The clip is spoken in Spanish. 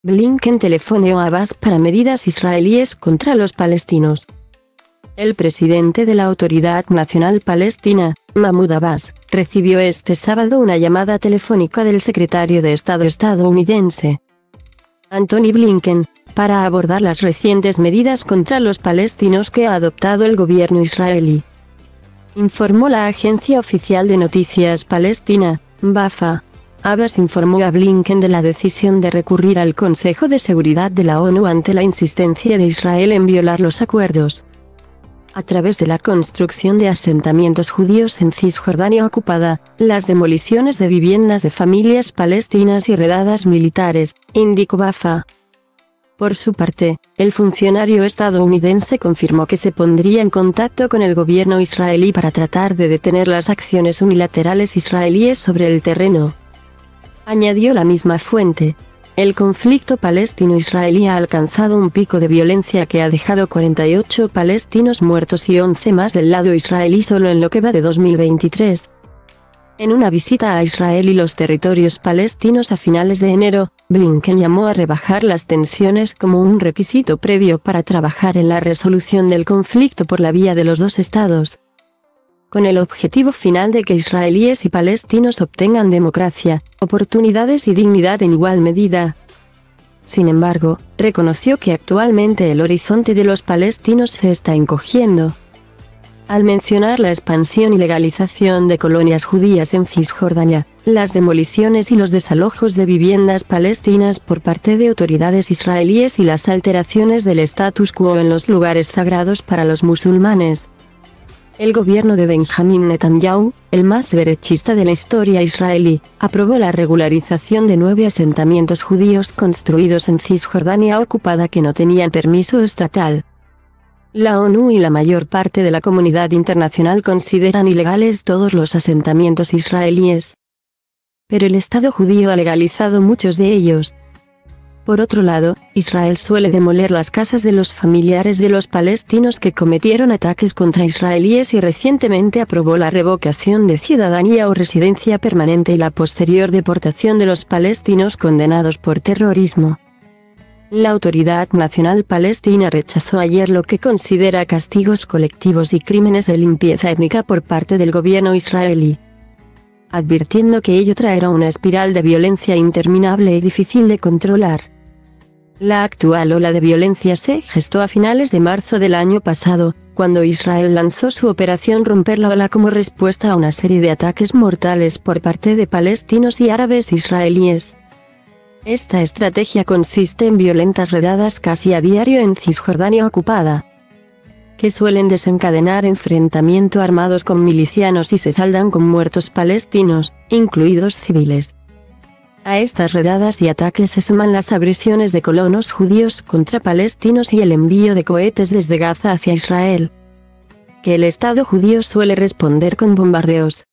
Blinken telefoneó a Abbas para medidas israelíes contra los palestinos. El presidente de la Autoridad Nacional Palestina, Mahmoud Abbas, recibió este sábado una llamada telefónica del secretario de Estado estadounidense, Antony Blinken, para abordar las recientes medidas contra los palestinos que ha adoptado el gobierno israelí. Informó la agencia oficial de noticias palestina, WAFA. Abbas informó a Blinken de la decisión de recurrir al Consejo de Seguridad de la ONU ante la insistencia de Israel en violar los acuerdos. A través de la construcción de asentamientos judíos en Cisjordania ocupada, las demoliciones de viviendas de familias palestinas y redadas militares, indicó WAFA. Por su parte, el funcionario estadounidense confirmó que se pondría en contacto con el gobierno israelí para tratar de detener las acciones unilaterales israelíes sobre el terreno. Añadió la misma fuente. El conflicto palestino-israelí ha alcanzado un pico de violencia que ha dejado 48 palestinos muertos y 11 más del lado israelí solo en lo que va de 2023. En una visita a Israel y los territorios palestinos a finales de enero, Blinken llamó a rebajar las tensiones como un requisito previo para trabajar en la resolución del conflicto por la vía de los dos estados, con el objetivo final de que israelíes y palestinos obtengan democracia, oportunidades y dignidad en igual medida. Sin embargo, reconoció que actualmente el horizonte de los palestinos se está encogiendo. Al mencionar la expansión y legalización de colonias judías en Cisjordania, las demoliciones y los desalojos de viviendas palestinas por parte de autoridades israelíes y las alteraciones del status quo en los lugares sagrados para los musulmanes, el gobierno de Benjamin Netanyahu, el más derechista de la historia israelí, aprobó la regularización de 9 asentamientos judíos construidos en Cisjordania ocupada que no tenían permiso estatal. La ONU y la mayor parte de la comunidad internacional consideran ilegales todos los asentamientos israelíes. Pero el Estado judío ha legalizado muchos de ellos. Por otro lado, Israel suele demoler las casas de los familiares de los palestinos que cometieron ataques contra israelíes y recientemente aprobó la revocación de ciudadanía o residencia permanente y la posterior deportación de los palestinos condenados por terrorismo. La Autoridad Nacional Palestina rechazó ayer lo que considera castigos colectivos y crímenes de limpieza étnica por parte del gobierno israelí, advirtiendo que ello traerá una espiral de violencia interminable y difícil de controlar. La actual ola de violencia se gestó a finales de marzo del año pasado, cuando Israel lanzó su operación Romper la Ola como respuesta a una serie de ataques mortales por parte de palestinos y árabes israelíes. Esta estrategia consiste en violentas redadas casi a diario en Cisjordania ocupada, que suelen desencadenar enfrentamientos armados con milicianos y se saldan con muertos palestinos, incluidos civiles. A estas redadas y ataques se suman las agresiones de colonos judíos contra palestinos y el envío de cohetes desde Gaza hacia Israel, que el Estado judío suele responder con bombardeos.